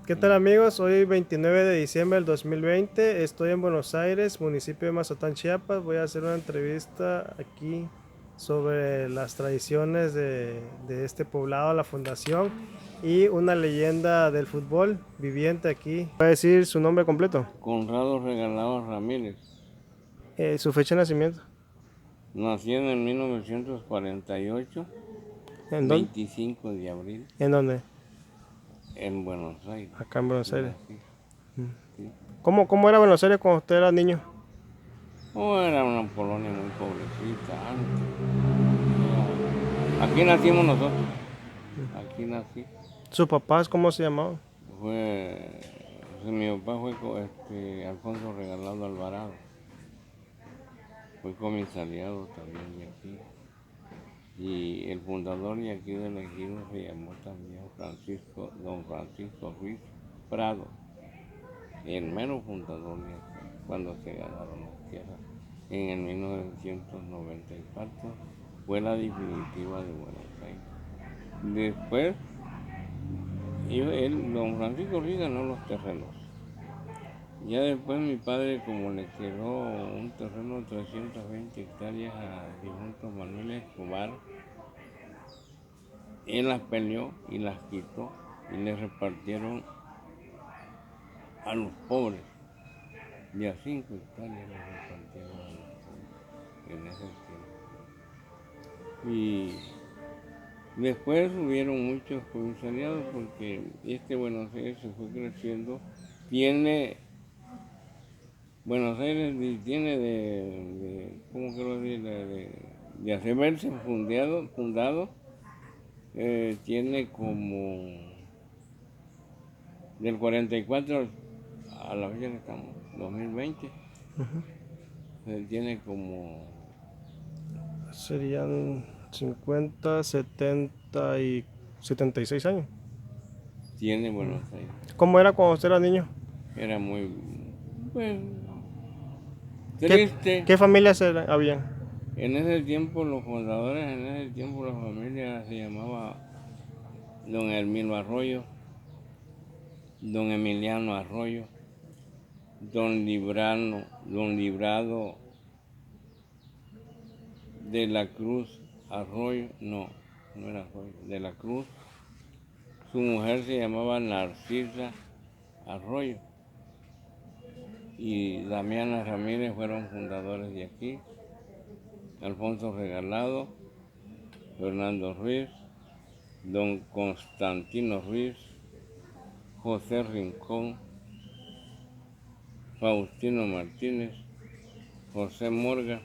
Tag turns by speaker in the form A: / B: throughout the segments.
A: ¿Qué tal amigos? Hoy 29 de diciembre del 2020, estoy en Buenos Aires, municipio de Mazatán, Chiapas. Voy a hacer una entrevista aquí sobre las tradiciones de este poblado, la fundación y una leyenda del fútbol viviente aquí. ¿Puede decir su nombre completo?
B: Conrado Regalado Ramírez.
A: Su fecha de nacimiento.
B: Nací en el 1948,
A: ¿En dónde?
B: 25 de abril,
A: ¿En dónde?
B: en Buenos Aires.
A: Acá en Buenos Aires.
B: Nací, sí.
A: ¿Cómo era Buenos Aires cuando usted era niño?
B: Oh, era una colonia muy pobrecita antes. Aquí nacimos nosotros. Aquí nací.
A: ¿Sus papás cómo se llamaban?
B: Mi papá fue Alfonso Regalado Alvarado. Fue comisariado también de aquí. Y el fundador de aquí del ejido se llamó también don Francisco Ruiz Prado, el mero fundador de aquí, cuando se ganaron las tierras en el 1994, fue la definitiva de Buenos Aires. Después, don Francisco Ruiz ganó los terrenos. Ya después mi padre, como le quedó un terreno de 320 hectáreas a difunto Manuel Escobar, él las peleó y las quitó y le repartieron a los pobres. De a 5 hectáreas le repartieron a los pobres en ese tiempo. Y después hubieron muchos comisariados porque Buenos Aires se fue creciendo. Buenos Aires tiene ¿cómo quiero decir? De haberse fundado, tiene como del 44 a la fecha que estamos, 2020, tiene como...
A: Serían 50, 70 y 76 años.
B: Tiene Buenos Aires.
A: ¿Cómo era cuando usted era niño?
B: Era muy, pues,
A: ¿Qué,
B: triste.
A: qué familias habían?
B: En ese tiempo los fundadores, en ese tiempo la familia se llamaba don Hermilo Arroyo, don Emiliano Arroyo, don Librado de la Cruz Arroyo, no era Arroyo, de la Cruz. Su mujer se llamaba Narcisa Arroyo y Damiana Ramírez fueron fundadores de aquí. Alfonso Regalado, Fernando Ruiz, don Constantino Ruiz, José Rincón, Faustino Martínez, José Morga,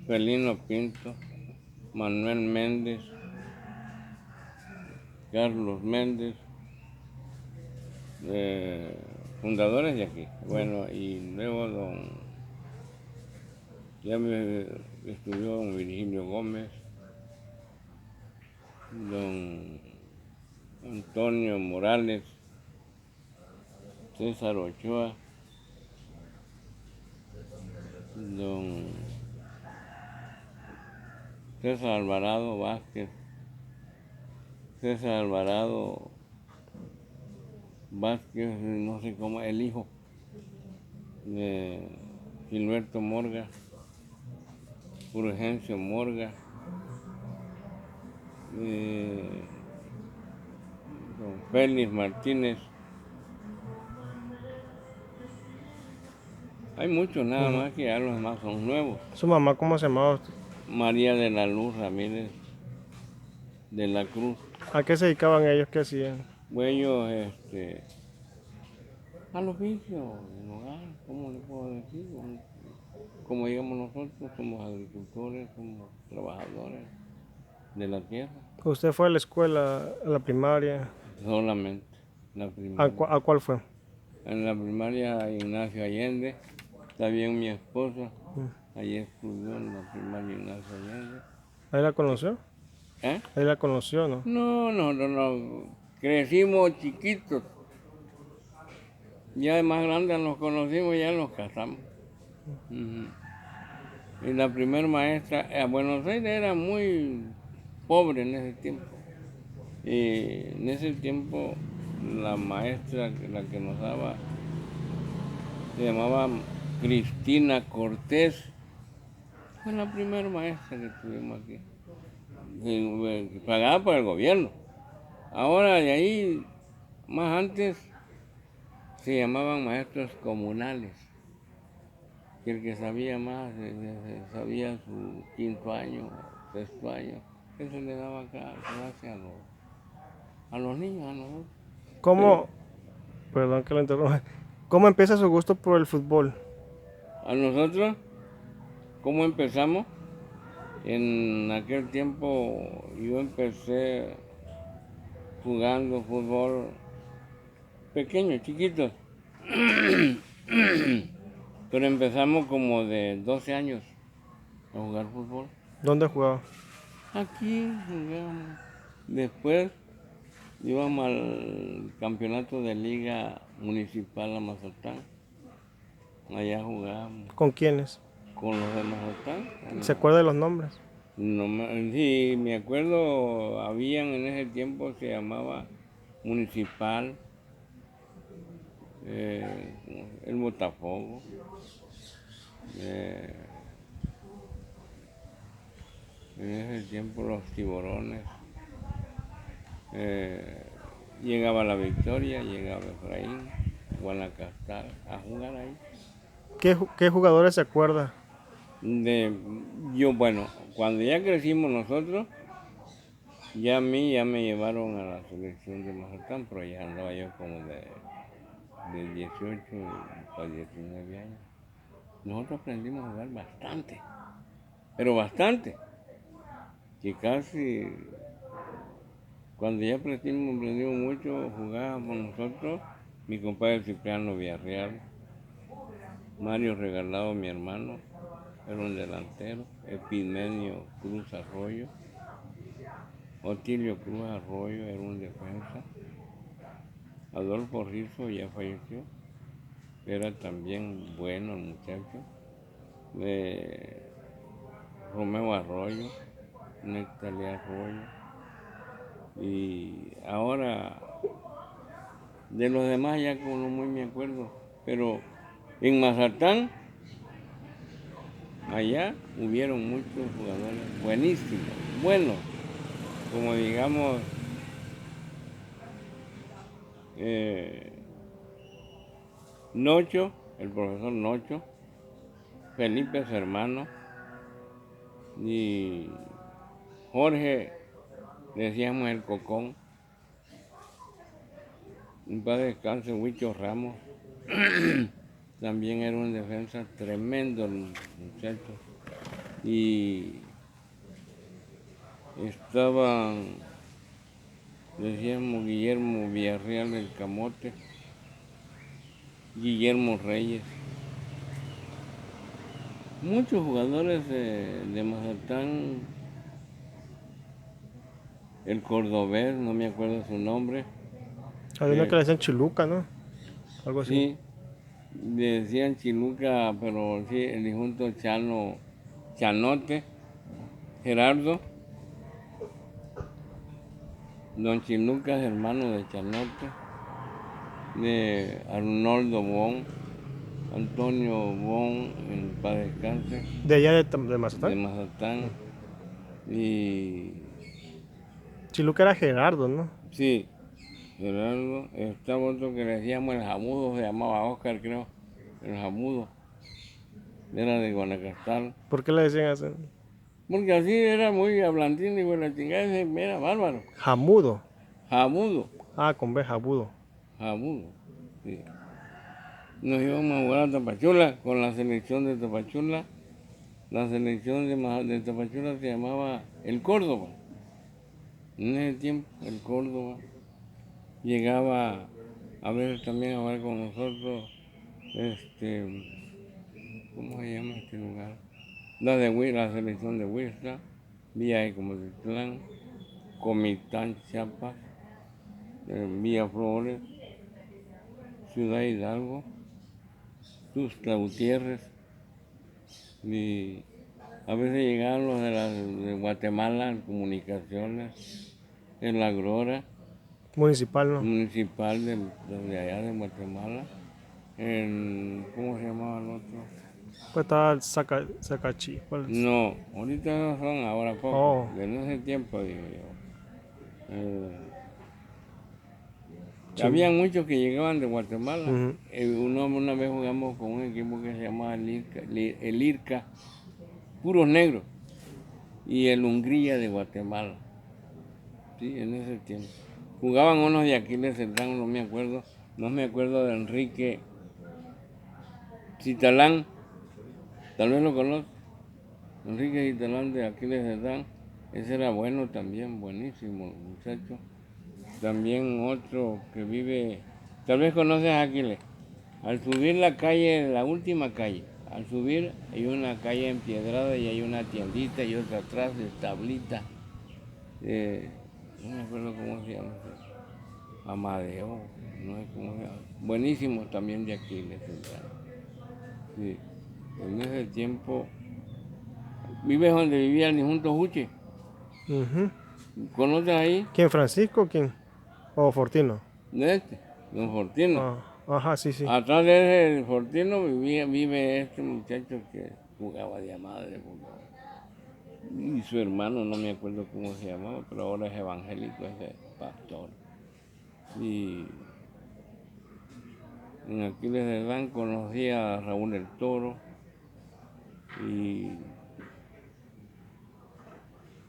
B: Felino Pinto, Manuel Méndez, Carlos Méndez, fundadores de aquí. Bueno, y luego estudió don Virgilio Gómez, don Antonio Morales, César Ochoa, don César Alvarado Vázquez, no sé cómo, el hijo de Gilberto Morga, Fulgencio Morga, don Félix Martínez. Hay muchos nada más que ya los demás son nuevos.
A: ¿Su mamá cómo se llamaba usted?
B: María de la Luz Ramírez de la Cruz.
A: ¿A qué se dedicaban ellos? ¿Qué hacían?
B: Ellos, al oficio, en hogar, ¿cómo le puedo decir? Como digamos nosotros, somos agricultores, somos trabajadores de la tierra.
A: ¿Usted fue a la escuela, a la primaria?
B: Solamente la
A: ¿A,
B: primaria.
A: a cuál fue?
B: En la primaria Ignacio Allende, también mi esposa, allí estudió en la primaria Ignacio Allende.
A: ¿Ahí la conoció?
B: ¿Eh?
A: ¿Ahí la conoció, no?
B: No. Crecimos chiquitos. Ya de más grandes nos conocimos y ya nos casamos. Y la primera maestra, Buenos Aires era muy pobre en ese tiempo. En ese tiempo la maestra, la que nos daba, se llamaba Cristina Cortés. Fue la primera maestra que tuvimos aquí, pagada por el gobierno. Ahora de ahí, más antes, se llamaban maestros comunales, que el que sabía más, sabía su quinto año, sexto año, eso le daba clase a los niños, a nosotros. Pero
A: ¿Cómo, perdón que lo interrumpa, cómo empieza su gusto por el fútbol?
B: a nosotros, ¿cómo empezamos? En aquel tiempo yo empecé jugando fútbol pequeño, chiquito, pero empezamos como de 12 años a jugar fútbol.
A: ¿Dónde jugaba?
B: Aquí jugábamos. Después íbamos al campeonato de liga municipal a Mazatán. Allá jugábamos
A: ¿Con quiénes?
B: con los de Mazatán.
A: ¿Se acuerda de los nombres?
B: No, sí, me acuerdo, habían en ese tiempo, se llamaba municipal, el Botafogo, eh, en ese tiempo los Tiburones, llegaba la Victoria, llegaba Efraín, Guanacaste, a jugar ahí.
A: ¿Qué jugadores se acuerda?
B: Bueno, cuando ya crecimos nosotros, ya a mí ya me llevaron a la selección de Mazatlán, pero ya andaba yo como de 18 a 19 años. Nosotros aprendimos a jugar bastante, pero bastante, que casi cuando ya aprendimos mucho, jugábamos nosotros, mi compadre Cipriano Villarreal, Mario Regalado, mi hermano, era un delantero, Epidemio Cruz Arroyo, Otilio Cruz Arroyo era un defensa, Adolfo Rizzo ya falleció, era también bueno el muchacho, Romeo Arroyo, Nectalia Arroyo, y ahora de los demás ya como no muy me acuerdo, pero en Mazatán, allá hubieron muchos jugadores buenísimos, buenos, como digamos, Nocho, el profesor Nocho, Felipe Hermano y Jorge, decíamos el Cocón, en paz descanse, Huicho Ramos, también era un defensa tremendo el muchacho. Y estaban, decíamos, Guillermo Villarreal del Camote, Guillermo Reyes. Muchos jugadores de Mazatlán, el cordobés, no me acuerdo su nombre.
A: Había uno que le decían Chiluca, ¿no? Algo así.
B: Sí, le decían Chiluca, pero sí, el difunto Chanote, Gerardo, don Chiluca, hermano de Chanote, de Arnoldo Bon, Antonio Bon, en paz descanse,
A: ¿De allá de
B: de
A: Mazatlán?
B: Mazatlán. Y
A: Chiluca era Gerardo, ¿no?
B: sí, Gerardo, estaba otro que le decíamos el Jamudo, se llamaba Oscar, creo, el Jamudo, era de Guanacaste.
A: ¿Por qué le decían así?
B: Porque así era muy hablantín, y la chingada, era bárbaro.
A: Jamudo.
B: Jamudo,
A: Ah, con B, Jabudo.
B: Jamudo, sí. Nos íbamos a jugar a Tapachula con la selección de Tapachula. La selección de Tapachula se llamaba el Córdoba. En ese tiempo, el Córdoba llegaba a ver también a jugar con nosotros, ¿cómo se llama este lugar? La selección de Huesca, Villa de Comotitlán, Comitán, Chiapas, Villa Flores, Ciudad Hidalgo, Tuxtla Gutiérrez, y a veces llegaban los de Guatemala en comunicaciones, el Agrora
A: Municipal, ¿no?
B: municipal de allá de Guatemala. ¿Cómo se llamaba el otro?
A: Pues estaba el Sacachi. ¿Cuál es?
B: No, ahorita no son, ahora poco.
A: Oh,
B: En ese tiempo, digo yo.
A: sí.
B: Había muchos que llegaban de Guatemala.
A: Ujú.
B: Una vez jugamos con un equipo que se llamaba el IRCA, puros negros, y el Hungría de Guatemala. Sí, en ese tiempo. Jugaban unos de Aquiles Cerdán, no me acuerdo de Enrique Citalán, tal vez lo conoce. Enrique Citalán de Aquiles Cerdán, ese era bueno también, buenísimo muchacho. También otro que vive, tal vez conoces a Aquiles. Al subir la calle, la última calle, al subir hay una calle empiedrada y hay una tiendita y otra atrás de tablita. No me acuerdo cómo se llama. Amadeo, no sé cómo se llama. Buenísimo también de Aquiles Cerdán. Sí. En ese tiempo, ¿vives donde vivía el difunto Juche?
A: Ujú.
B: ¿Conoces ahí?
A: ¿Quién, Francisco o quién? O Fortino.
B: De este, don Fortino.
A: Ah, ajá, sí, sí.
B: Atrás de ese Fortino vive este muchacho que jugaba de madre. Y su hermano, no me acuerdo cómo se llamaba, pero ahora es evangélico, es pastor. Y en Aquiles Cerdán conocí a Raúl el Toro y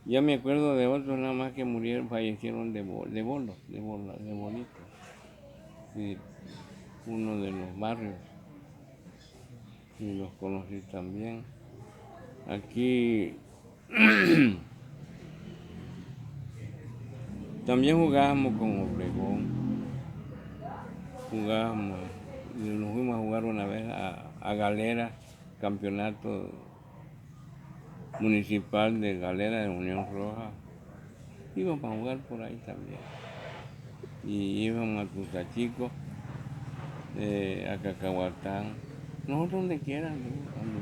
B: ya me acuerdo de otros nada más que murieron, fallecieron de bolitos. Sí, uno de los barrios, y los conocí también. Aquí también jugábamos con Obregón, jugábamos, y nos fuimos a jugar una vez a Galera, campeonato municipal de Galera de Unión Roja. Íbamos a jugar por ahí también. Y íbamos a Tuzachico, a Cacahuatán, nosotros donde quieran.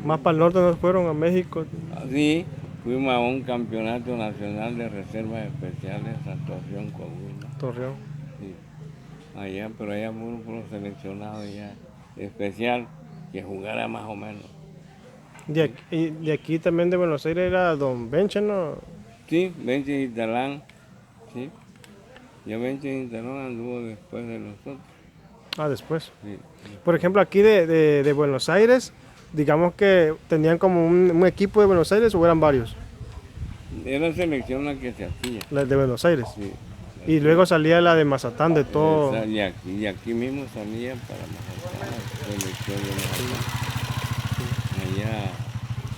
A: Más para el norte nos fueron a México.
B: Así fuimos a un campeonato nacional de reservas especiales a Torreón, Coahuila.
A: Torreón.
B: Sí. Allá, pero allá puro seleccionado ya especial que jugara más o menos.
A: De aquí también de Buenos Aires era Don Bencha, ¿no?
B: Sí, Benche Intalán, sí. Ya Benche Intalán anduvo después de nosotros.
A: Ah, después.
B: Sí.
A: Por ejemplo, aquí de Buenos Aires, digamos que tenían como un equipo de Buenos Aires o eran varios,
B: Era selección la que se hacía.
A: la de Buenos Aires.
B: Sí.
A: Y luego salía la de Mazatán, de todo.
B: Y aquí mismo salía para Mazatlán, la selección de Mazatlán. Allá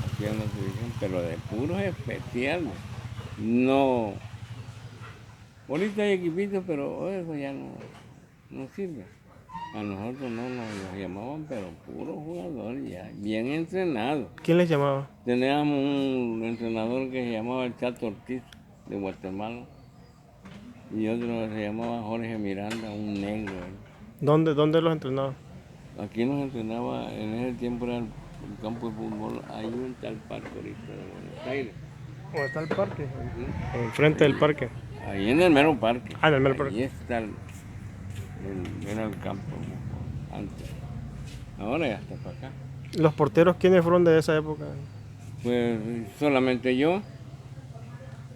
B: hacían la selección, pero de puros especiales. No, ahorita hay equipitos, pero eso ya no sirve. A nosotros no nos llamaban, pero puros jugadores ya, bien entrenados.
A: ¿Quién les llamaba?
B: Teníamos un entrenador que se llamaba el Chato Ortiz, de Guatemala, y otro que se llamaba Jorge Miranda, un negro.
A: ¿Dónde los entrenaba?
B: Aquí nos entrenaba, en ese tiempo era el campo de fútbol, hay un tal parque ahorita de Buenos Aires.
A: ¿Dónde está el parque?
B: ¿Sí?
A: Enfrente del parque.
B: Ahí en el mero parque.
A: Ah, en el mero
B: Ahí
A: parque.
B: está era el campo antes. Ahora ya está para acá.
A: ¿Los porteros quiénes fueron de esa época?
B: Pues solamente yo,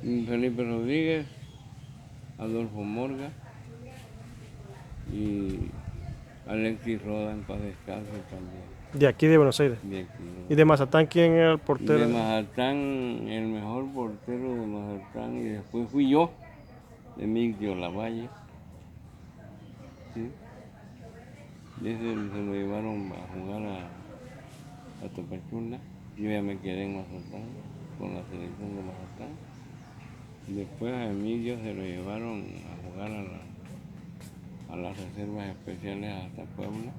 B: Felipe Rodríguez, Adolfo Morga y Alexis Roda, en paz descanse también.
A: De aquí de Buenos Aires.
B: De aquí,
A: ¿Y de Mazatán quién era el
B: ¿no?
A: portero?
B: De Mazatlán, el mejor portero de Mazatlán, y después fui yo, Emilio Lavalle. ¿Sí? Y ese se lo llevaron a jugar a Tapachula. Yo ya me quedé en Mazatlán, con la selección de Mazatlán. Después a Emilio se lo llevaron a jugar a las reservas especiales hasta Puebla,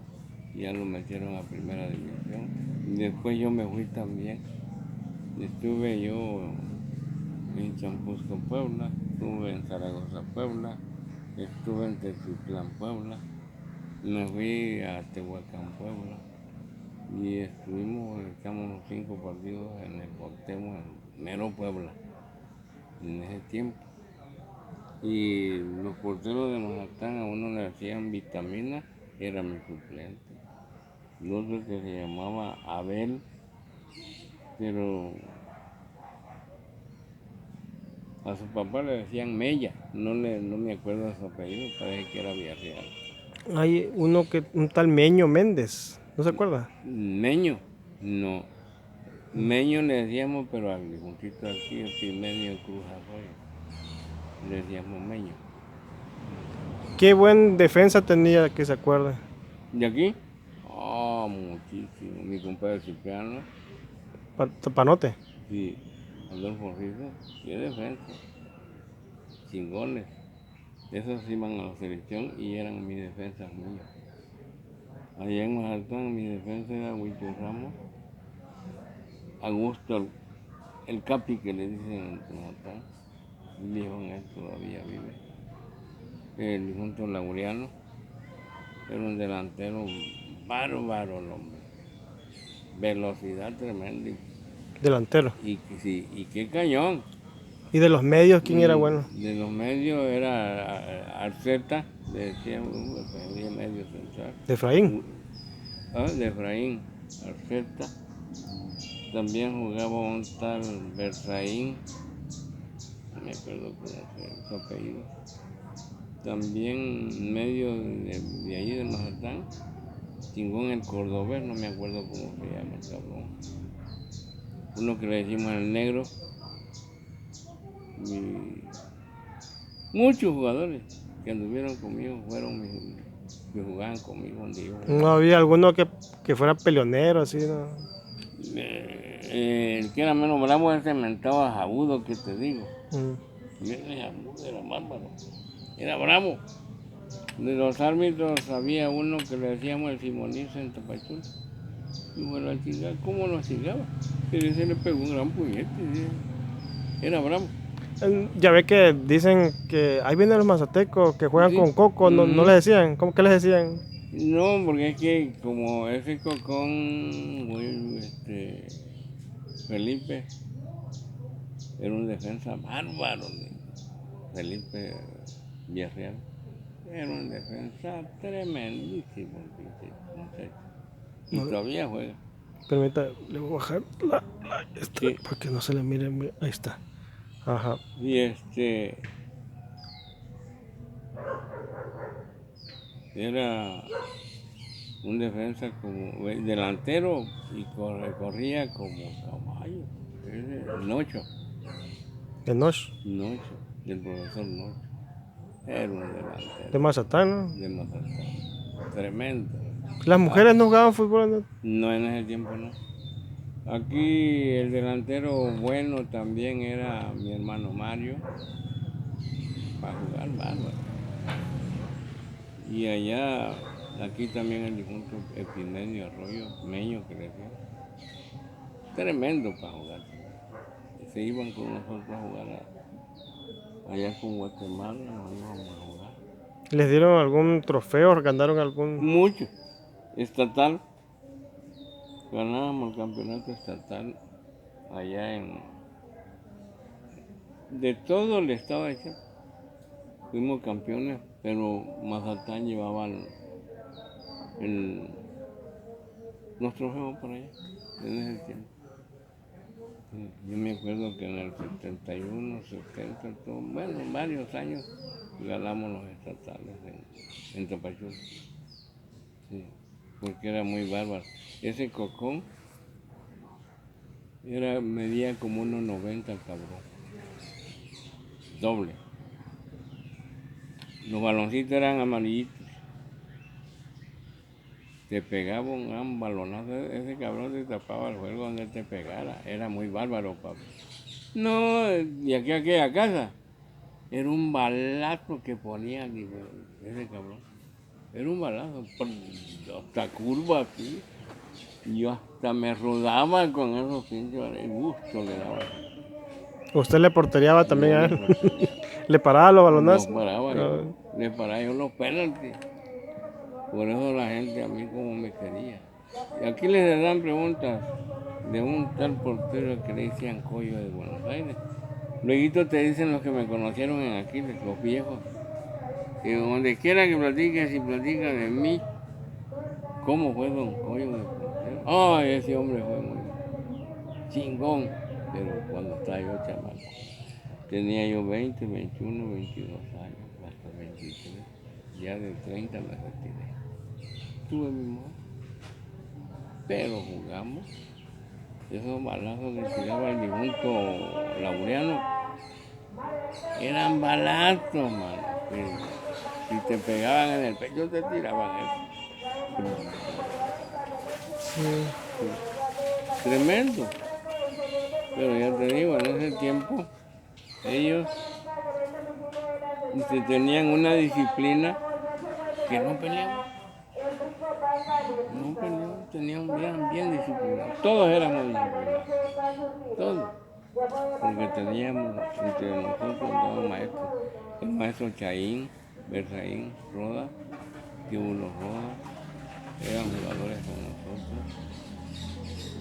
B: y ya lo metieron a primera división. Después yo me fui también. Estuve yo en Champusco, Puebla, estuve en Zaragoza, Puebla, estuve en Teziutlán, Puebla, me fui a Tehuacán, Puebla, y echamos 5 partidos en el Cuauhtémoc, en mero Puebla, en ese tiempo. Y los porteros de Mazatlán a uno le hacían vitaminas, era mi suplente. El otro que se llamaba Abel, pero a su papá le decían Mella, no me acuerdo de su apellido, parece que era Villarreal.
A: Hay un tal Meño Méndez, ¿no se acuerda?
B: Meño, no. Meño le decíamos, pero al difuntito aquí, el Pimenio Cruz Arroyo, le decíamos Meño.
A: Qué buen defensa tenía, que se acuerda.
B: ¿De aquí? Ah, muchísimo. Mi compadre Cipriano,
A: Panote.
B: sí, Adolfo Rizzo, qué defensa. Chingones. Esos iban a la selección y eran mis defensas míos. Allá en Mazatlán mi defensa era Huicho Ramos, Augusto, el Capi que le dicen en Mazatlán, viejo en él todavía vive. El difunto Laureano, era un delantero bárbaro, el hombre. Velocidad tremenda
A: Delantero.
B: sí, y qué cañón.
A: ¿Y de los medios quién era bueno?
B: De los medios era Arceta, le decían, medio central.
A: De Efraín.
B: De Efraín, Arceta. También jugaba un tal Berzaín, no me acuerdo cómo fue su apellido. También medio de ahí de Mazatlán, chingón el cordobés, no me acuerdo cómo se llama el cabrón. Uno que le decimos el negro. Y muchos jugadores que anduvieron conmigo fueron que jugaban conmigo donde yo jugaba.
A: No había alguno que fuera peleonero, así, ¿no?
B: El que era menos bravo era ese mentado Jabudo que te digo.
A: Mm.
B: Ese Jabudo era bárbaro, era bravo. De los árbitros había uno que le decíamos el Simonizo en Tapachula. Y bueno, a chingar, ¿cómo lo chingaba? Y se le pegó un gran puñete. Era bravo.
A: Ya ve que dicen que ahí vienen los mazatecos que juegan
B: Sí.
A: con coco, no les decían, ¿cómo que les decían?
B: No, porque es que como ese cocón, Felipe, era un defensa bárbaro, Felipe Villarreal, era un defensa tremendísimo, muchacho. Y
A: No,
B: todavía juega.
A: permita, le voy a bajar esta
B: Sí.
A: para que no se le mire. Ahí está. Ajá.
B: Y era un defensa como delantero y corría como caballo. Nocho,
A: De Noche,
B: del profesor Nocho. Era un
A: de
B: delantero
A: Mazatlán,
B: de Mazatlán. Tremendo.
A: ¿no? Las mujeres no jugaban fútbol, ¿no?
B: No en ese tiempo, no. Aquí el delantero bueno también era mi hermano Mario, para jugar bárbaro. Y allá, aquí también el difunto Epimenio Arroyo, Meño que le decía. Tremendo para jugar. Se iban con nosotros a jugar allá con Guatemala, nos íbamos a jugar.
A: ¿Les dieron algún trofeo? ¿Ganaron algún...?
B: Mucho. Estatal. Ganábamos el campeonato estatal allá de todo el estado de Chiapas. Fuimos campeones, pero Mazatlán llevaba los trofeos por allá, en ese tiempo. Sí, yo me acuerdo que en el 71, 70, bueno, varios años ganamos los estatales en Tapachula. Sí, porque era muy bárbaro. Ese cocón medía como 1,90 el cabrón. Doble. Los baloncitos eran amarillitos. Te pegaba un gran balonazo. Ese cabrón te tapaba el juego donde te pegara. Era muy bárbaro, papá. No, y aquí a aquella casa. Era un balazo que ponía ese cabrón. Era un balazo. Hasta curva aquí. Yo hasta me rodaba con esos pinches. El gusto le daba.
A: ¿Usted le porteriaba también
B: Yo
A: a
B: le
A: él?
B: portería.
A: ¿Le paraba los
B: Los
A: balonazos?
B: paraba yo.
A: Ah,
B: Le paraba yo los penaltis. Por eso la gente a mí como me quería. Y aquí les dan preguntas de un tal portero que le decían Coyo de Buenos Aires. Luego te dicen los que me conocieron en Aquiles, los viejos, que donde quiera que platiques, si platica de mí, ¿cómo fue Don Coyo de Ponceo? Ay, ese hombre fue muy chingón, pero cuando estaba yo chamaco. Tenía yo 20, 21, 22 años, hasta 23. Ya de 30 me retiré. Tuve mi modo, pero jugamos. Esos balazos que tiraba el difunto Laureano eran balazos, mano. Que si te pegaban en el pecho, te tiraban eso.
A: Sí.
B: Tremendo. Pero ya te digo, en ese tiempo ellos tenían una disciplina que no peleaban. No peleaban, eran bien disciplinados. Todos éramos disciplinados. Todos. Porque teníamos entre nosotros dos maestros. El maestro Chaín, Berzaín, Roda, Tibulo Roda, eran jugadores con nosotros,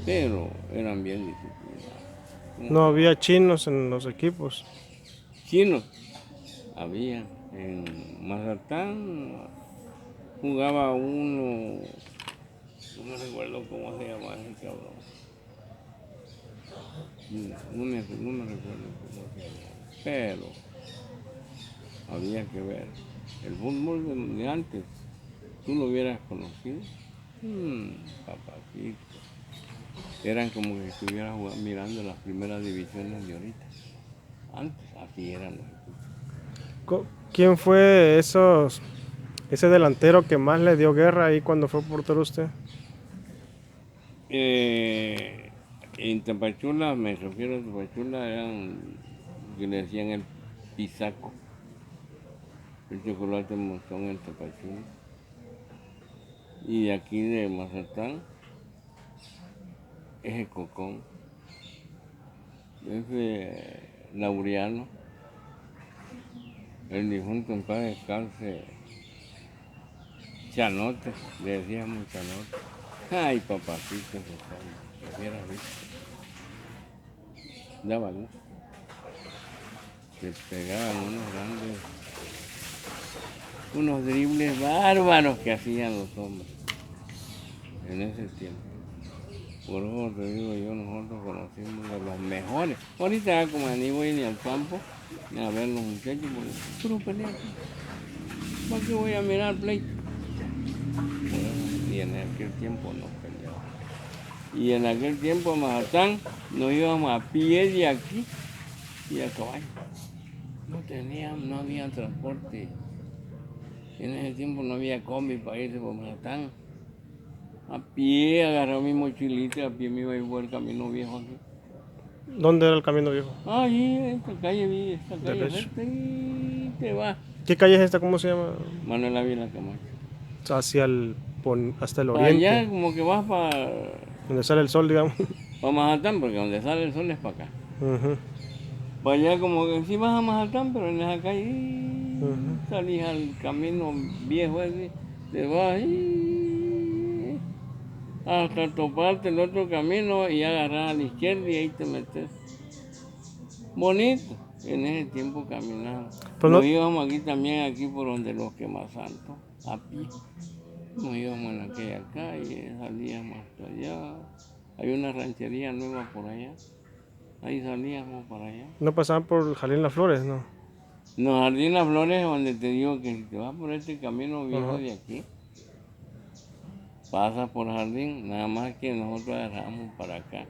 B: pero eran bien disciplinados.
A: No había chinos en los equipos.
B: Chinos había. En Mazatán jugaba uno, no me recuerdo cómo se llama ese cabrón. No me recuerdo cómo se llama. Pero había que ver. El fútbol de antes, tú lo hubieras conocido. Papacito. Eran como que estuvieras mirando las primeras divisiones de ahorita. Antes, así eran los equipos.
A: ¿Quién fue ese delantero que más le dio guerra ahí cuando fue portero usted?
B: En Tapachula, me refiero a Tapachula, eran que le decían el pisaco, el chocolate monzón en Tapachula. Y de aquí de Mazatán, es el Cocón, ese Laureano, el difunto en paz descanse, Chanote, le decíamos Chanote. Ay, papacito, lo hubiera visto. Daba gusto. Se pegaban unos dribles bárbaros que hacían los hombres en ese tiempo. Por eso te digo yo, nosotros conocimos de los mejores. Ahorita como ni voy ni al campo, ni a ver los muchachos, porque puro pelea. ¿Para qué voy a mirar pleito? Y en aquel tiempo no peleaba. Y en aquel tiempo a Mazatán nos íbamos a pie de aquí y a caballo. No había transporte. En ese tiempo no había combi para irse por Mazatán. A pie agarré mi mochilita, a pie me iba a ir por el camino viejo aquí.
A: ¿Dónde era el camino viejo?
B: Ahí, esta calle
A: Derecho.
B: recta y te va.
A: ¿Qué calle es esta? ¿Cómo se llama?
B: Manuel Ávila Camacho.
A: Hasta el
B: Para allá
A: oriente,
B: como que vas para
A: donde sale el sol, digamos.
B: Mazatán, porque donde sale el sol es para acá.
A: Ujú,
B: Para allá como que sí vas a Mazatán, pero en esa calle
A: ujú.
B: salís al camino viejo ese, te vas hasta toparte el otro camino y agarrar a la izquierda y ahí te metes. Bonito, en ese tiempo caminaba.
A: Pero
B: Nos
A: no,
B: íbamos aquí por donde los Quemasantos, a pie. Nos íbamos en aquella calle, salíamos hasta allá. Hay una ranchería nueva por allá. Ahí salíamos para allá.
A: no pasaban por Jardín Las Flores, ¿no?
B: No, Jardín Las Flores, donde te digo que si te vas por este camino viejo
A: Ajá.
B: de aquí, pasas por Jardín, nada más que nosotros agarramos para acá.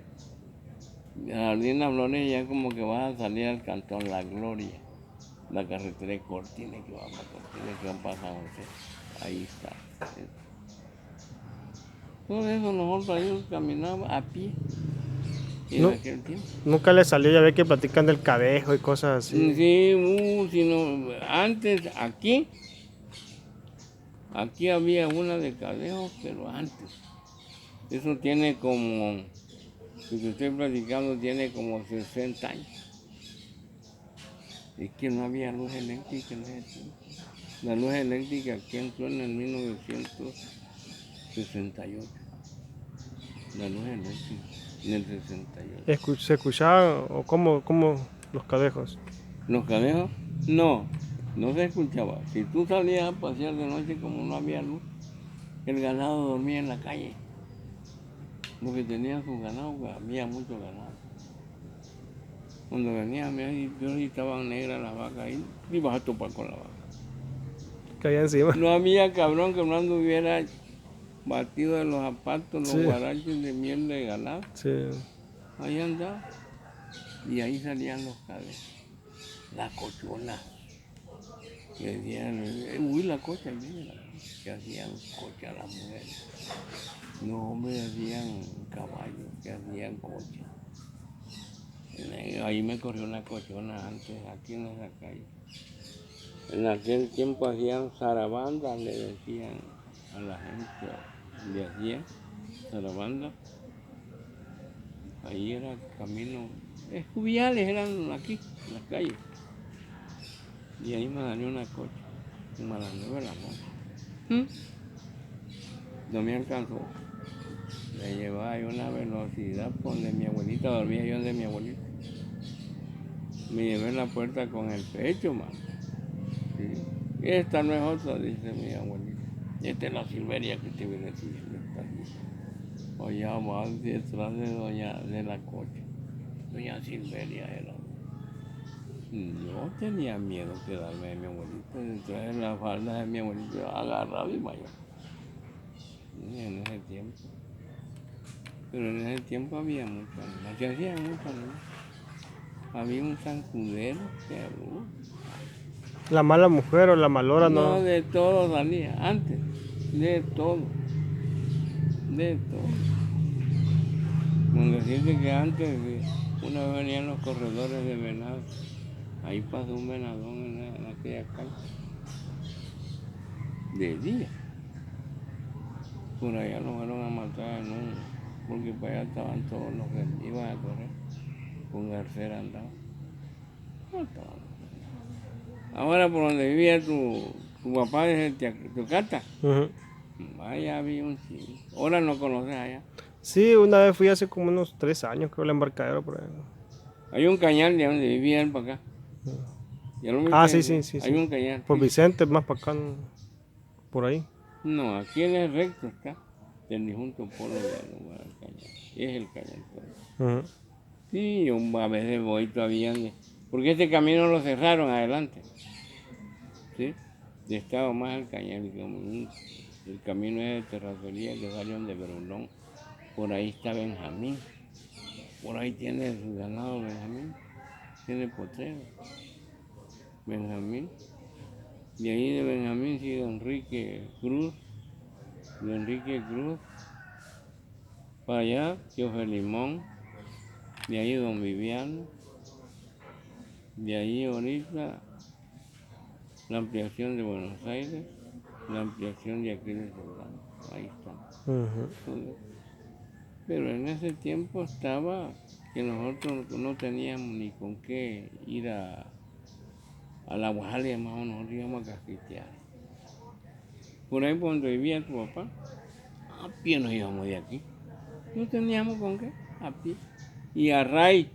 B: Jardín Las Flores ya como que vas a salir al cantón La Gloria, la carretera de Cortines que va para Cortines, que va para San José. Ahí está. Todo eso nosotros ahí caminamos a pie en
A: No,
B: aquel tiempo.
A: nunca le salió, ya ve que platican del cadejo y cosas así.
B: Sí, sino antes aquí había una de Cadejo, pero antes. Eso tiene como, si te estoy platicando, tiene como 60 años. Es que no había luz eléctrica en ese tiempo. La luz eléctrica aquí entró en el 1968. La luz eléctrica en el 68.
A: ¿Se escuchaba o cómo? los cadejos.
B: Los cadejos, no, no se escuchaba. Si tú salías a pasear de noche como no había luz, el ganado dormía en la calle. Porque tenían sus ganados, pues, había mucho ganado. Cuando venían, yo estaban negras las vacas ahí, y ibas a topar con la vaca.
A: Caía encima.
B: No había cabrón que no anduviera batido de los zapatos, los
A: Sí.
B: guaraches de miel de ganado.
A: Sí.
B: Ahí andaba. Y ahí salían los cadejos. La cochona. Que decían, uy, la cocha, mira, que hacían cocha a las mujeres. Los hombres hacían caballos, que hacían coche. Ahí me corrió una cochona antes, aquí en esa calle. En aquel tiempo hacían zarabandas, le decían a la gente, le hacían zarabandas. Ahí era camino, escuviales eran aquí, en las calles. Y ahí me salió una coche, como a las 9 de la noche. No me alcanzó. Me llevaba ahí una velocidad por donde mi abuelita, dormía yo donde mi abuelita. Me llevé en la puerta con el pecho, mano. Sí. Esta no es otra, dice mi abuelita. Esta es la Silveria que te viene siguiendo. Oye, va detrás de la coche. Doña Silveria era. Yo tenía miedo de quedarme de mi abuelita, detrás de la falda de mi abuelita, agarrado y mayor. En ese tiempo. Pero en ese tiempo había muchos animales, se hacían muchos animales. Había un zancudero que
A: La mala mujer o la malora
B: no,
A: no.
B: de todo salía, antes, de todo, de todo. Con decirte que antes, una vez venían los corredores de venado, ahí pasó un venadón en aquella calle, de día. Por allá lo fueron a matar en porque para allá estaban todos los que iban a correr, con Garcera andaba. No estaban. Ahora por donde vivía tu papá desde Tocata, vaya había un chico. Ahora no conoces allá.
A: Sí, una vez fui hace como unos 3 años, creo, el embarcadero por ahí.
B: Hay un cañal de donde vivía él para acá. ¿Ya lo
A: Ah,
B: viste?
A: sí, sí, sí,
B: Hay
A: sí.
B: un cañal.
A: Por
B: Sí.
A: Vicente, más para acá, por ahí.
B: No, aquí en el recto está. Del disjunto Polo de lugar al cañal. Es el cañal todo. Sí, yo a veces voy todavía. Porque este camino lo cerraron adelante. ¿Sí? Estaba más al cañal. El camino es de terracería que salió de Berulón. Por ahí está Benjamín. Por ahí tiene su ganado Benjamín. Tiene potrero. Benjamín. De ahí de Benjamín sigue Enrique Cruz. De Enrique Cruz. Para allá, Tío Limón. De ahí Don Viviano. De ahí ahorita la ampliación de Buenos Aires. La ampliación de Aquiles Serrano. Ahí está. Pero en ese tiempo estaba que nosotros no teníamos ni con qué ir a la Guajalia, más o menos, nosotros íbamos a casquetear. Por ahí por donde vivía tu papá, a pie nos íbamos de aquí. No teníamos con qué, a pie. Y a Ray,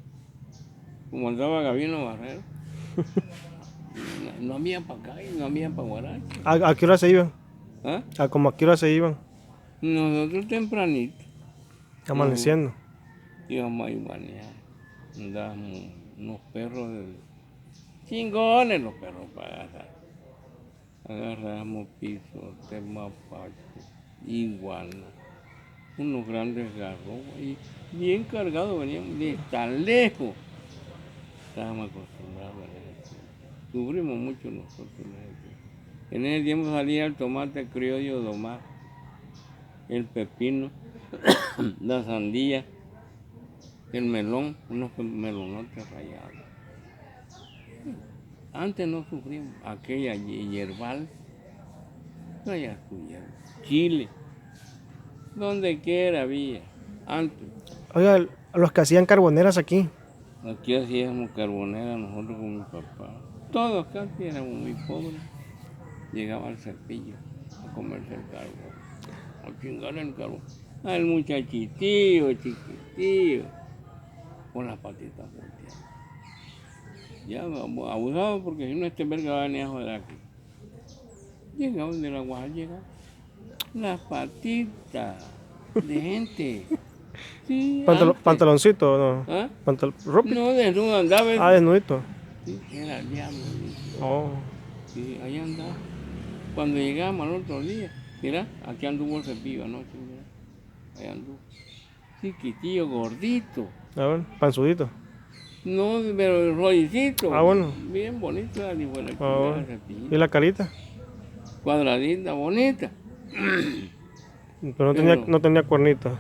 B: como andaba Gabino Barrero, no había para acá y no había para Guarache.
A: ¿A qué hora se iban?
B: ¿Ah?
A: ¿A qué hora se iban?
B: Nosotros tempranito.
A: Amaneciendo.
B: Íbamos a Ibanear. Andábamos unos perros chingones, los perros para agarrar. Agarramos pisotes, mapaches, iguanas, unos grandes garrobas y bien cargados veníamos de tan lejos. Estábamos acostumbrados a eso. Sufrimos mucho nosotros en ese tiempo. En ese tiempo salía el tomate criollo domar, el pepino, la sandía, el melón, unos melonotes rayados. Antes no sufrimos, aquella hierbal, allá su hierba, chile, donde quiera había, antes.
A: Oiga, los que hacían carboneras aquí.
B: Aquí hacíamos carbonera nosotros con mi papá. Todos casi éramos muy pobres. Llegaba al cepillo a comerse el carbón, a chingar el carbón. Al muchachitillo, chiquitillo, con las patitas volteadas. Ya abusado porque si no este verga va a venir a joder aquí. Llega donde la guaja llega. Las patitas de gente. Sí, antes.
A: Pantaloncito, ¿no?
B: ¿Ah?
A: Ropita.
B: No, desnudo andaba.
A: Ah, desnudito.
B: Sí, era el diablo.
A: Oh.
B: Sí, ahí andaba. Cuando llegamos al otro día, mira, aquí anduvo el cepillo anoche, mira. Ahí anduvo. Chiquitillo, gordito.
A: Ah, bueno, panzudito.
B: No, pero rollicito.
A: Ah, bueno.
B: Bien bonito, ni buena
A: Ah,
B: chingada,
A: bueno.
B: cepillo.
A: ¿Y la carita?
B: Cuadradita, bonita.
A: Pero
B: Pero
A: no tenía cuernito.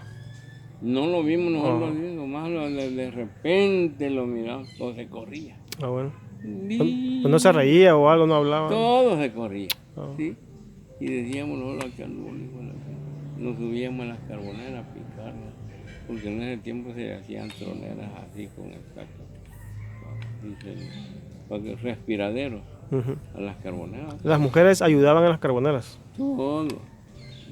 B: no lo vimos, nosotros
A: Ah,
B: lo vimos, nomás de repente lo miramos, todo se corría.
A: ah, bueno. Pues no se
B: Y
A: reía o algo, no hablaba.
B: todo se corría,
A: Ah.
B: ¿sí? Y decíamos nosotros que anduvo el hijo de la chingada. Nos subíamos a las carboneras a picarlas, porque en ese tiempo se hacían troneras así con el saco, para que respiraderos
A: Ujú.
B: a las carboneras.
A: Las mujeres ayudaban en las carboneras.
B: Todos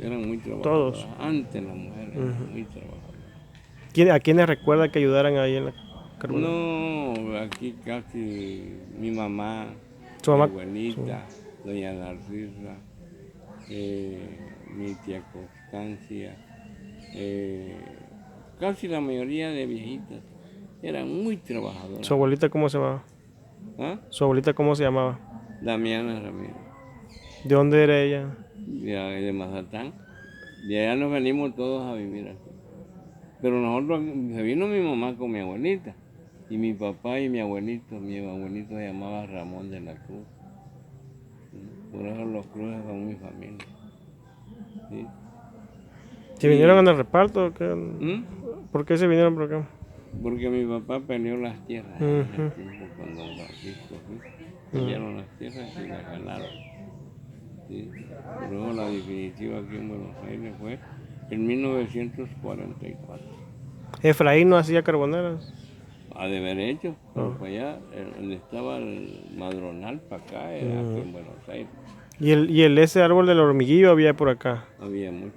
B: eran muy
A: Todos.
B: trabajadoras. Antes las mujeres eran
A: Ujú.
B: muy trabajadoras.
A: ¿A quiénes recuerda que ayudaran ahí en la carbonera?
B: No, aquí casi mi mamá,
A: Su
B: mi
A: mamá.
B: abuelita, doña Narcisa, mi tía Constancia, casi la mayoría de viejitas eran muy trabajadoras.
A: ¿Su abuelita cómo se llamaba?
B: ¿Ah?
A: ¿Su abuelita cómo se llamaba?
B: Damiana Ramírez,
A: ¿De dónde era ella?
B: de Mazatán. De allá nos venimos todos a vivir aquí. Pero nosotros, se vino mi mamá con mi abuelita. Y mi papá y mi abuelito se llamaba Ramón de la Cruz. Por eso los Cruces son mi familia. ¿Sí?
A: ¿Se vinieron en el reparto?
B: ¿Mm?
A: ¿Por qué se vinieron por acá?
B: Porque mi papá peleó las tierras en ese tiempo con don Francisco. ¿Sí? Pelearon las tierras y las ganaron. ¿Sí? Por eso la definitiva aquí en Buenos Aires fue en 1944.
A: Efraín no hacía carboneras.
B: A de haber hecho, pero para allá, donde estaba el Madronal, para acá, era aquí en Buenos Aires.
A: ¿Y ese árbol del hormiguillo había por acá?
B: Había mucho.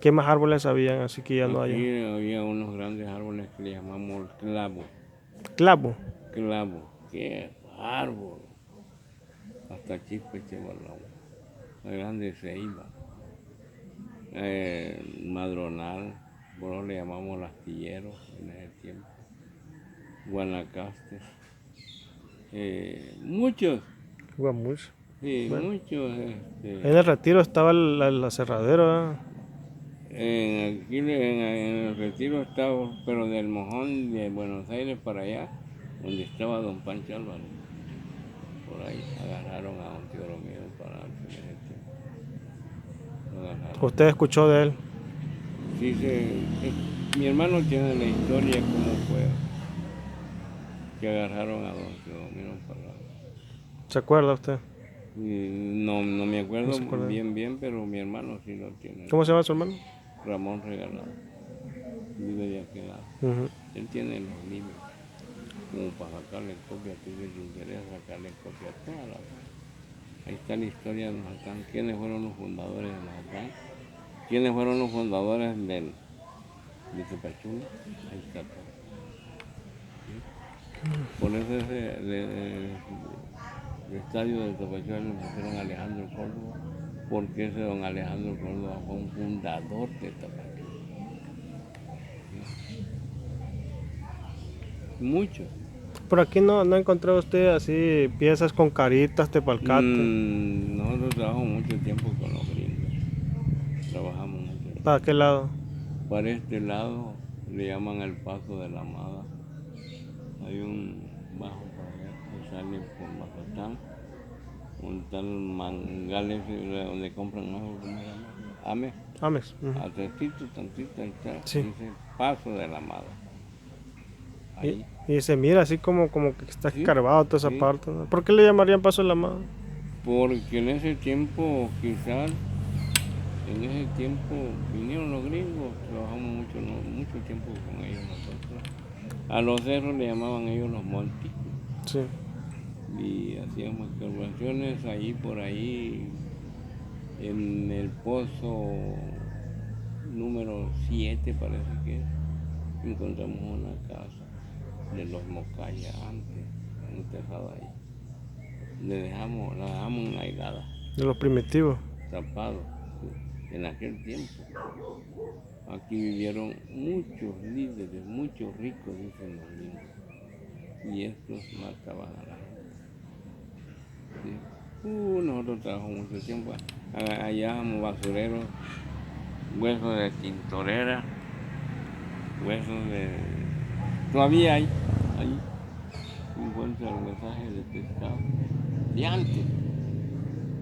A: ¿Qué más árboles habían? Así que ya no
B: Aquí
A: hay.
B: había unos grandes árboles que le llamamos clavo.
A: Clavo.
B: Clavo, qué árbol. Hasta chispa echaba el agua. La grande ceiba. Madronal, por eso le llamamos astillero en ese tiempo. Guanacastes. Muchos,
A: Guamuch.
B: sí,
A: Bueno.
B: muchos.
A: En el retiro estaba el aserradero.
B: Aquí en el retiro estaba, pero del Mojón de Buenos Aires para allá, donde estaba don Pancho Álvarez. Por ahí agarraron a don Teodoro mío para en ese tiempo. Lo agarraron.
A: ¿Usted escuchó de él?
B: Sí, mi hermano tiene la historia cómo fue que agarraron a don Teodoro mío para.
A: ¿Se acuerda usted?
B: No me acuerdo
A: No se acuerda.
B: bien, pero mi hermano sí lo tiene.
A: ¿Cómo se llama su hermano?
B: Ramón Regalado. Vive de aquel lado.
A: Ujú.
B: Él tiene los libros, como para sacarle copia, si les interesa sacarle copia a todas las. Ahí está la historia de Mazatán, quiénes fueron los fundadores de Mazatán, quiénes fueron los fundadores de Tapachula, ahí está todo. ¿Sí? Por eso el estadio de Tapachula le pusieron Alejandro Córdoba, porque ese don Alejandro Córdoba fue un fundador de Tapachula. Muchos.
A: Por aquí no encontró usted así piezas con caritas, tepalcate.
B: Nosotros trabajamos mucho tiempo con los gringos. Trabajamos mucho tiempo.
A: ¿Para qué lado?
B: Para este lado le llaman el Paso de la Amada. Hay un bajo para allá que sale por Mazatán, un tal Mangales donde compran más, ¿cómo se llama? Ame.
A: Ames. Ujú.
B: A tantito, ahí está.
A: Sí.
B: Dice Paso de la Amada. Ahí.
A: Y se mira así como que está
B: Sí,
A: escarbado toda esa
B: sí.
A: parte, ¿no? ¿Por qué le llamarían Paso de la Mano?
B: Porque en ese tiempo, quizás, en ese tiempo vinieron los gringos, trabajamos mucho tiempo con ellos nosotros. A los cerros le llamaban ellos los montes.
A: Sí.
B: Y hacíamos excavaciones ahí por ahí, en el pozo número 7 parece que es, encontramos una casa de los Mocaya antes, un enterrada ahí. La dejamos en la hilada,
A: De los primitivos.
B: tapado. En aquel tiempo, aquí vivieron muchos líderes, muchos ricos, dicen los gringos. Y estos mataban a la gente. Sí. Nosotros trabajamos mucho tiempo. Hallábamos basureros, huesos de tintorera, huesos de... Todavía hay, ahí encuentran el mensaje de pescado. De antes.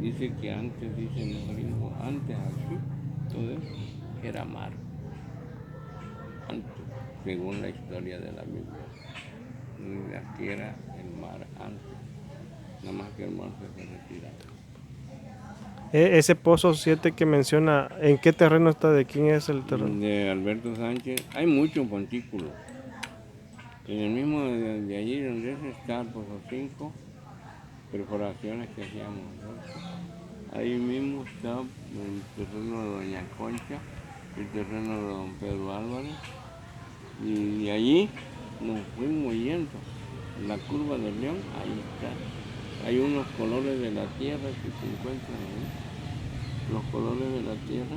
B: Dice que antes, dicen los gringos, antes aquí, todo eso era mar. Antes, según la historia de la Biblia. Aquí era el mar antes. Nada más que el mar se fue retirando.
A: Ese pozo 7 que menciona, ¿en qué terreno está? ¿De quién es el terreno?
B: De Alberto Sánchez, hay muchos montículos. En el mismo de allí donde está el pozo 5, perforaciones que hacíamos nosotros. Ahí mismo está el terreno de Doña Concha, el terreno de Don Pedro Álvarez. Y de allí nos fuimos yendo. La curva del León, ahí está. Hay unos colores de la tierra que se encuentran ahí. Los colores de la tierra.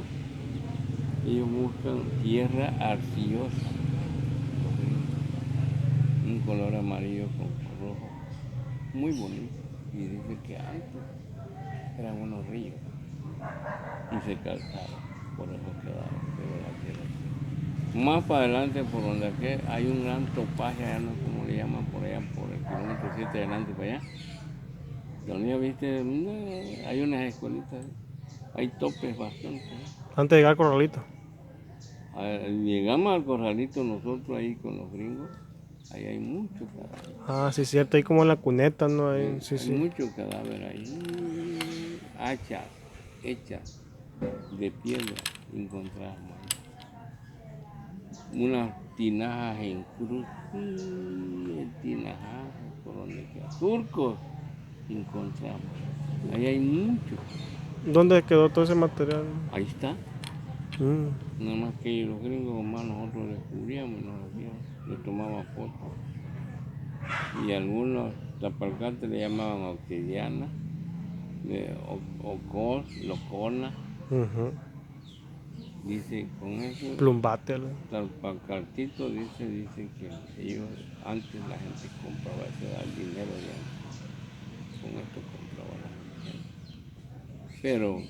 B: Ellos buscan tierra arcillosa. Un color amarillo con rojo. Muy bonito. Y dice que antes eran unos ríos. Y se calzaron. Por eso quedaron. Pero la tierra. Más para adelante, por donde aquí, hay un gran topaje, allá no sé cómo le llaman por allá, por el kilómetro 7 adelante para allá. Donde viste, hay unas escuelitas, hay topes bastante.
A: Antes de llegar al corralito.
B: Llegamos al corralito nosotros ahí con los gringos, ahí hay muchos cadáveres.
A: Ah, sí, cierto, ahí como en la cuneta, ¿no? Ahí, sí,
B: Hay
A: sí.
B: muchos cadáveres ahí, hachas hechas de piedra encontramos ahí. Unas tinajas en cruz, tinajas por donde queda. Turcos encontramos. Ahí hay muchos.
A: ¿Dónde quedó todo ese material?
B: Ahí está. Nada más que los gringos más nosotros descubríamos y nos hacíamos, le tomaban fotos. Y algunos tapalcantes le llamaban obsidiana, ocos, locona. Dice con eso.
A: Plumbate.
B: Talpacaltito dice que ellos, antes la gente compraba ese dinero de antes. Con esto compraba la gente. Pero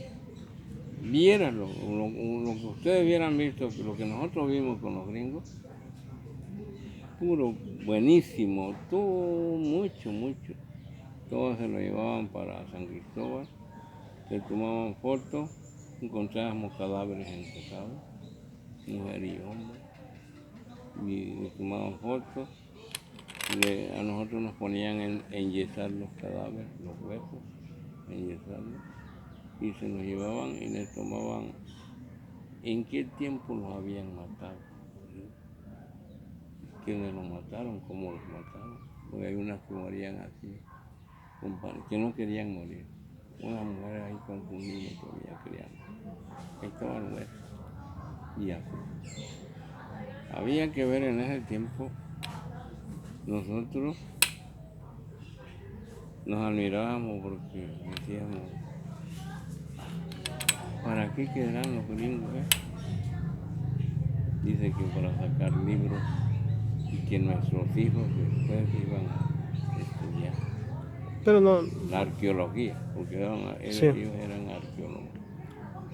B: vieran lo que ustedes hubieran visto, lo que nosotros vimos con los gringos, puro buenísimo, todo mucho. Todos se lo llevaban para San Cristóbal, se tomaban fotos, encontrábamos cadáveres enterrados, mujer y hombre, y le tomaban fotos. A nosotros nos ponían en enyesar los cadáveres, los huesos, enyesarlos, y se los llevaban y les tomaban en qué tiempo los habían matado, quiénes los mataron, cómo los mataron, porque hay unas que morían así, que no querían morir, unas mujeres ahí confundidas todavía criando, ahí estaba el hueso, y así. Había que ver en ese tiempo. Nosotros nos admirábamos porque decíamos, ¿para qué quedarán los gringos? Dice que para sacar libros y que nuestros hijos después iban a estudiar.
A: Pero no.
B: La arqueología, porque ellos eran arqueólogos.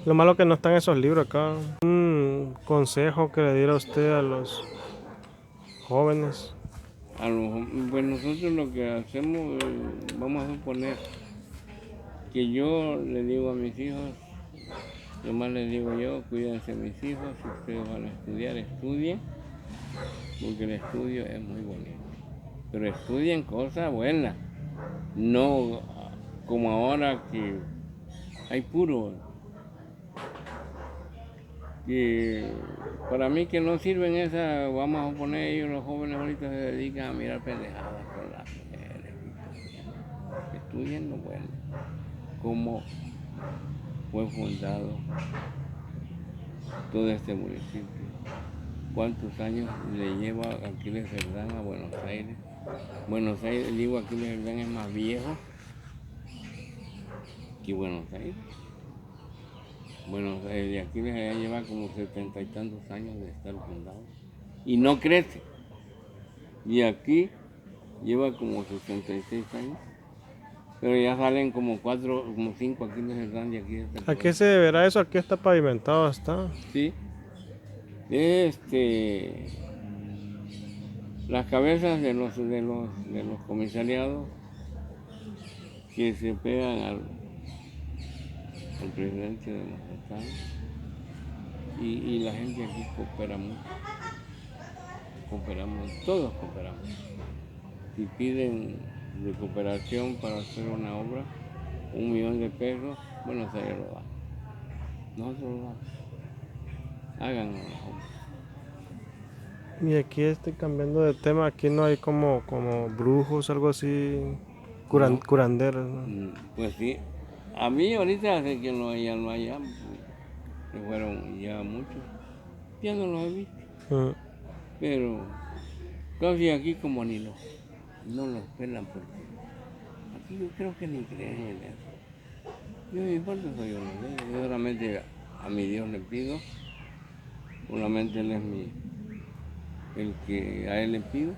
A: Lo malo que no están esos libros acá. Un consejo que le diera a usted a los jóvenes.
B: Pues nosotros lo que hacemos, vamos a suponer que yo le digo a mis hijos, lo más les digo yo, cuídense mis hijos, si ustedes van a estudiar, estudien, porque el estudio es muy bonito. Pero estudien cosas buenas, no como ahora que hay puro, que para mí que no sirven esas, vamos a poner ellos, los jóvenes ahorita se dedican a mirar pendejadas con las mujeres. Estudien lo bueno, cómo fue fundado todo este municipio, cuántos años le lleva Aquiles Cerdán a Buenos Aires Buenos Aires, digo, aquí el Jordán es más viejo que Buenos Aires. Buenos Aires, de aquí ya lleva como 70 y tantos años de estar fundado. Y no crece. Y aquí lleva como 66 años. Pero ya salen como 4, como 5 aquí en el Jordán de aquí de este
A: ¿A qué
B: pueblo.
A: se deberá eso? Aquí está pavimentado, está.
B: Sí. Las cabezas de los comisariados que se pegan al presidente de Mazatlán y la gente aquí coopera mucho, todos cooperamos. Si piden de cooperación para hacer una obra, 1 millón de pesos, Buenos Aires lo da. Nosotros lo damos. Háganlo la obra.
A: Y aquí estoy cambiando de tema. Aquí no hay como brujos, algo así.
B: No.
A: Curanderos, ¿no?
B: Pues sí, a mí ahorita hace que ya no hay, se fueron ya muchos, ya no los he visto,
A: Mm.
B: pero casi aquí como no los pelan porque aquí yo creo que ni creen en eso. Yo mi parte soy yo, yo solamente a mi Dios le pido, solamente Él es el que a Él le pido